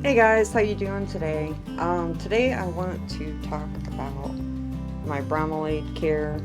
Hey guys, how you doing today? Today I want to talk about my bromeliad care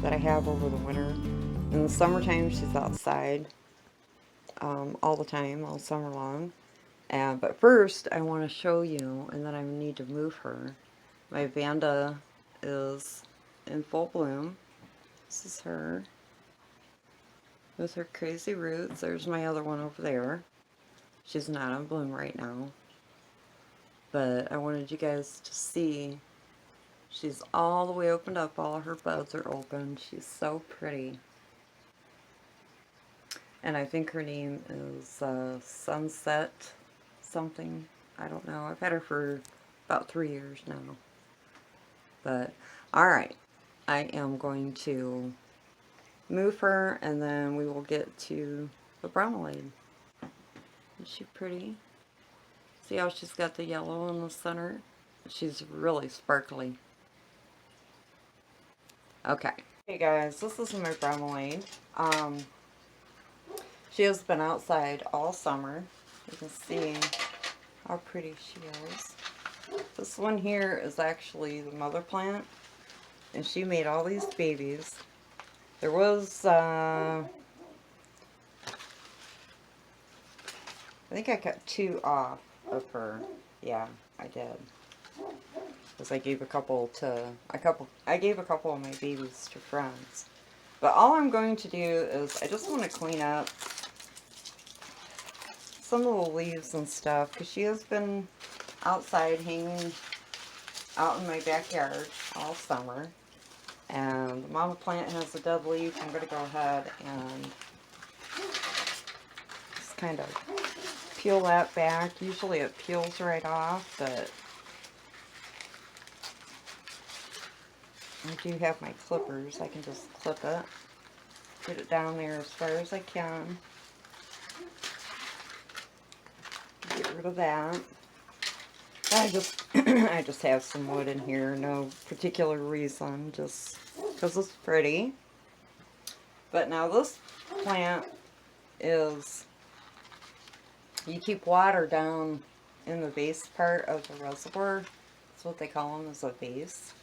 that I have over the winter. In the summertime, she's outside all the time, all summer long. But first, I want to show you, and then I need to move her. My Vanda is in full bloom. This is her with her crazy roots. There's my other one over there. She's not in bloom right now, but I wanted you guys to see. She's all the way opened up. All of her buds are open. She's so pretty. And I think her name is Sunset something. I don't know. I've had her for about 3 years now. But, alright. I am going to move her and then we will get to the bromeliad. Is she pretty? See how she's got the yellow in the center? She's really sparkly. Okay. Hey guys, this is my bromeliad. She has been outside all summer. You can see how pretty she is. This one here is actually the mother plant, and she made all these babies. There was, I think I cut 2 off of her. Yeah, I did. Because I gave a couple of my babies to friends. But all I'm going to do is I just want to clean up some of the leaves and stuff, because she has been outside hanging out in my backyard all summer. And the mama plant has a dead leaf. I'm going to go ahead and just kind of peel that back. Usually it peels right off, but I do have my clippers. I can just clip it, get it down there as far as I can. Get rid of that. I just have some wood in here, no particular reason, just because it's pretty. But now this plant is, you keep water down in the base part of the reservoir. That's what they call them, is a base.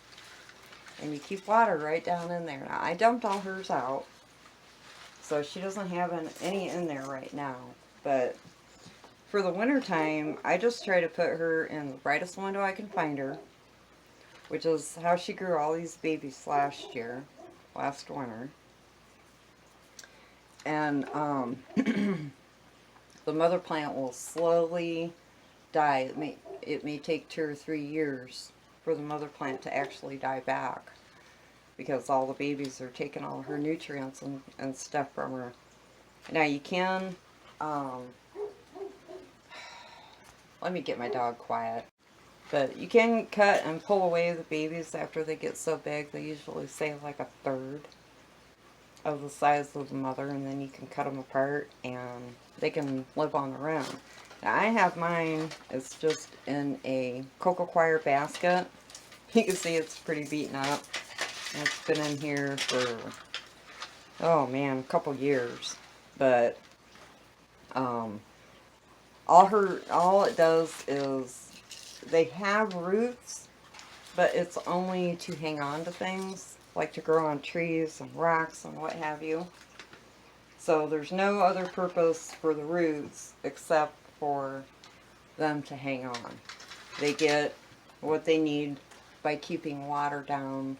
And you keep water right down in there. Now I dumped all hers out, so she doesn't have any in there right now. But for the winter time, I just try to put her in the brightest window I can find her, which is how she grew all these babies last winter. And the mother plant will slowly die. It may take 2 or 3 years for the mother plant to actually die back, because all the babies are taking all her nutrients and stuff from her. Now you can, let me get my dog quiet. But you can cut and pull away the babies after they get so big. They usually say like a third of the size of the mother, and then you can cut them apart and they can live on their own. Now I have mine, it's just in a cocoa coir basket. You can see it's pretty beaten up. It's been in here for, oh man, a couple years. But all it does is, they have roots, but it's only to hang on to things, like to grow on trees and rocks and what have you. So there's no other purpose for the roots except for them to hang on. They get what they need by keeping water down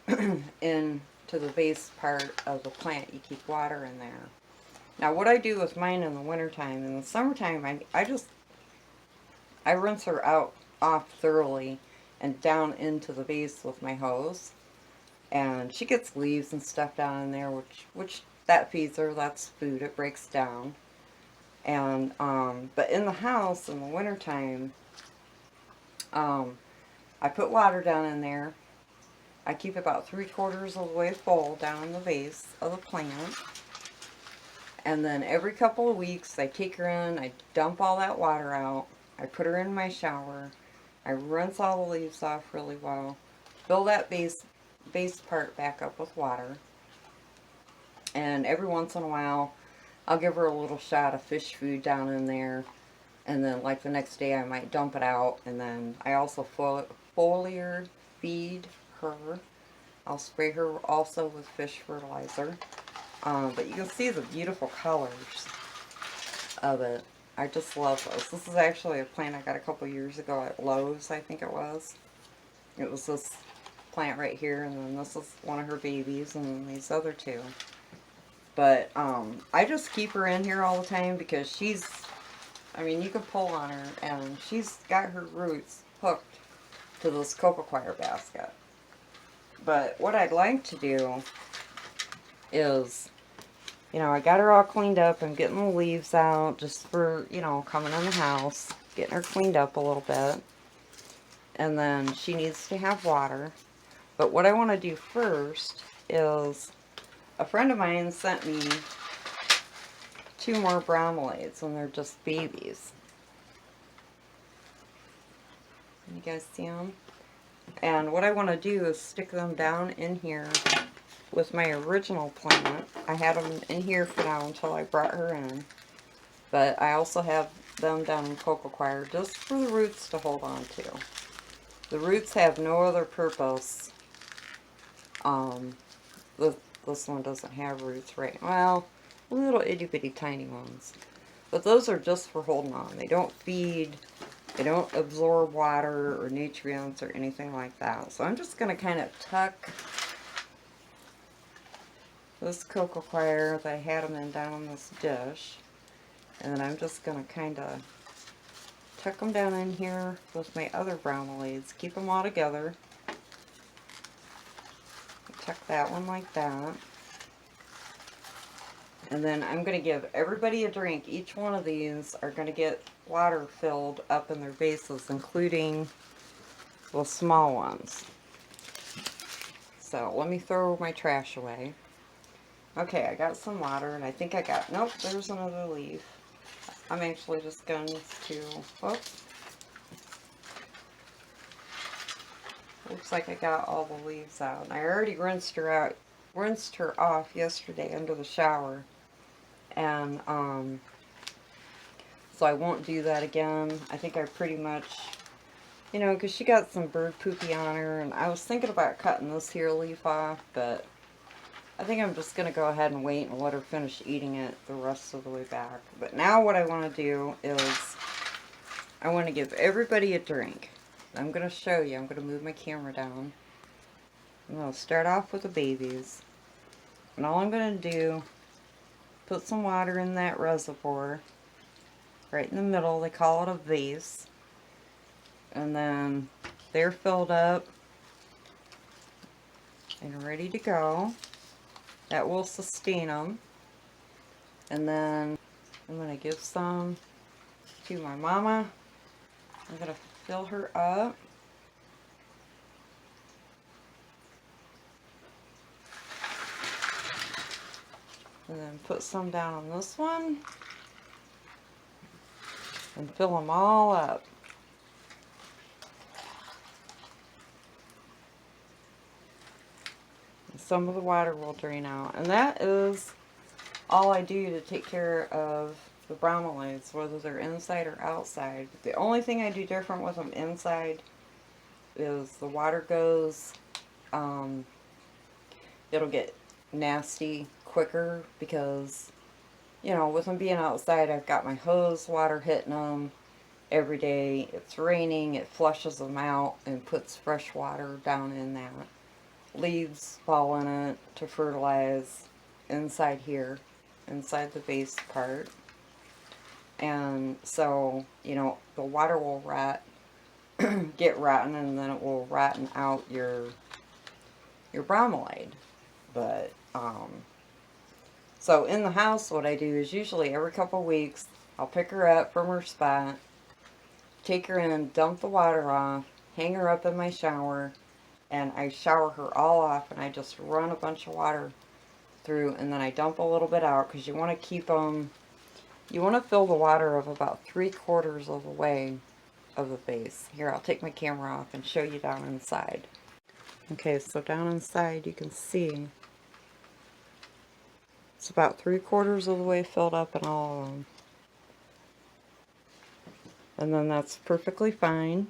into the base part of the plant. You keep water in there. Now what I do with mine in the wintertime, in the summertime, I rinse her off thoroughly and down into the base with my hose. And she gets leaves and stuff down in there, which that feeds her. That's food. It breaks down. And but in the house in the wintertime, I put water down in there. I keep about 3/4 of the way full down in the base of the plant. And then every couple of weeks I take her in, I dump all that water out, I put her in my shower, I rinse all the leaves off really well, fill that base part back up with water, and every once in a while I'll give her a little shot of fish food down in there, and then like the next day I might dump it out, and then I also foliar feed her. I'll spray her also with fish fertilizer. But you can see the beautiful colors of it. I just love those. This is actually a plant I got a couple years ago at Lowe's, I think it was. It was this plant right here, and then this is one of her babies, and then these other two. But I just keep her in here all the time because she's, I mean, you can pull on her, and she's got her roots hooked to this cocoa coir basket. But what I'd like to do is, you know, I got her all cleaned up. I'm getting the leaves out just for, you know, coming in the house, getting her cleaned up a little bit. And then she needs to have water. But what I want to do first is, a friend of mine sent me 2 more bromeliads, and they're just babies. You guys see them? And what I want to do is stick them down in here with my original plant. I had them in here for now until I brought her in. But I also have them down in cocoa coir just for the roots to hold on to. The roots have no other purpose. This one doesn't have roots right. Well, little itty bitty tiny ones. But those are just for holding on. They don't feed. They don't absorb water or nutrients or anything like that. So I'm just going to kind of tuck this cocoa coir that I had them in down in this dish. And then I'm just going to kind of tuck them down in here with my other bromeliads. Keep them all together. Tuck that one like that. And then I'm going to give everybody a drink. Each one of these are going to get water filled up in their vases, including the small ones. So let me throw my trash away. Okay, I got some water, and I think I got, nope, there's another leaf. I'm actually just going to, whoops. Looks like I got all the leaves out. I already rinsed her off yesterday under the shower. And, so I won't do that again. I think I pretty much, you know, because she got some bird poopy on her, and I was thinking about cutting this here leaf off, but I think I'm just going to go ahead and wait and let her finish eating it the rest of the way back. But now what I want to do is, I want to give everybody a drink. I'm going to show you. I'm going to move my camera down. I'm going to start off with the babies. And all I'm going to do, put some water in that reservoir. Right in the middle. They call it a vase. And then they're filled up and ready to go. That will sustain them. And then I'm going to give some to my mama. I'm going to fill her up. And then put some down on this one. And fill them all up. And some of the water will drain out. And that is all I do to take care of the bromeliads, whether they're inside or outside. The only thing I do different with them inside is the water goes, it'll get nasty quicker because, you know, with them being outside, I've got my hose water hitting them every day. It's raining, it flushes them out and puts fresh water down in that. Leaves fall in it to fertilize inside here, inside the base part. And so, you know, the water will get rotten, and then it will rotten out your bromeliad. But, so in the house, what I do is usually every couple weeks, I'll pick her up from her spot, take her in, dump the water off, hang her up in my shower, and I shower her all off, and I just run a bunch of water through, and then I dump a little bit out, because you want to keep them, you want to fill the water of about 3/4 of the way of the vase. Here, I'll take my camera off and show you down inside. Okay, so down inside you can see it's about 3/4 of the way filled up in all of them. And then that's perfectly fine.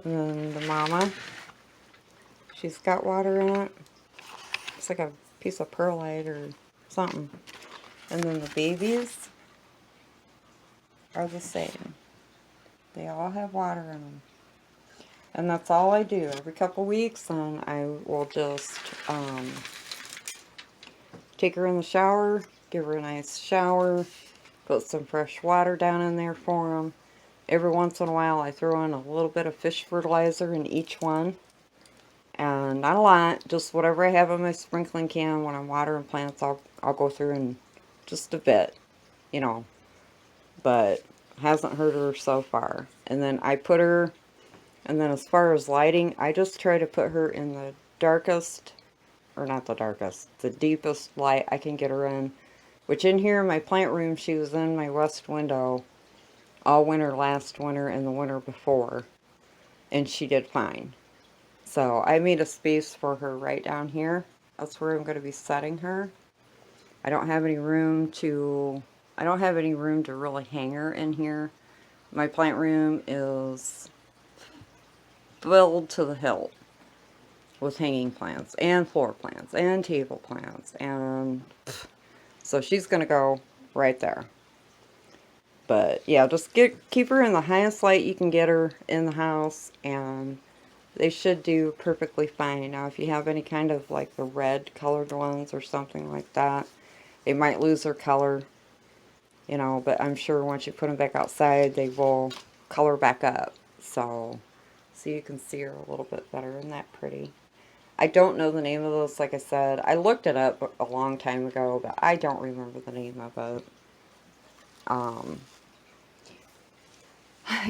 And then the mama, she's got water in it. It's like a piece of perlite or something. And then the babies are the same. They all have water in them. And that's all I do. Every couple weeks, and I will just take her in the shower, give her a nice shower, put some fresh water down in there for them. Every once in a while, I throw in a little bit of fish fertilizer in each one. And not a lot, just whatever I have in my sprinkling can. When I'm watering plants, I'll go through and just a bit, you know. But hasn't hurt her so far. And then I put her, and then as far as lighting, I just try to put her in the darkest, or not the darkest, the deepest light I can get her in. Which in here in my plant room, she was in my west window all winter last winter and the winter before. And she did fine. So I made a space for her right down here. That's where I'm going to be setting her. I don't have any room to really hang her in here. My plant room is filled to the hilt with hanging plants and floor plants and table plants, and so she's gonna go right there. But yeah, just keep her in the highest light you can get her in the house, and they should do perfectly fine. Now if you have any kind of like the red colored ones or something like that, they might lose their color, you know, but I'm sure once you put them back outside, they will color back up. So you can see her a little bit better. Isn't that pretty? I don't know the name of this, like I said. I looked it up a long time ago, but I don't remember the name of it.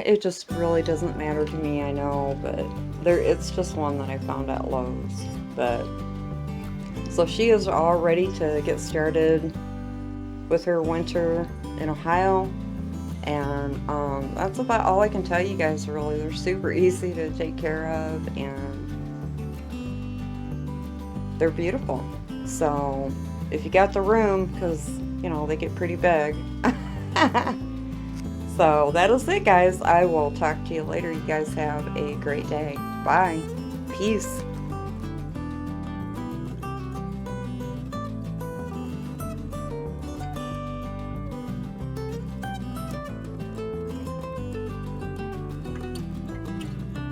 It just really doesn't matter to me, I know, but it's just one that I found at Lowe's. But so she is all ready to get started with her winter in Ohio, and that's about all I can tell you guys, really. They're super easy to take care of, and they're beautiful. So if you got the room, because you know they get pretty big. So that is it, guys. I will talk to you later. You guys have a great day. Bye. Peace.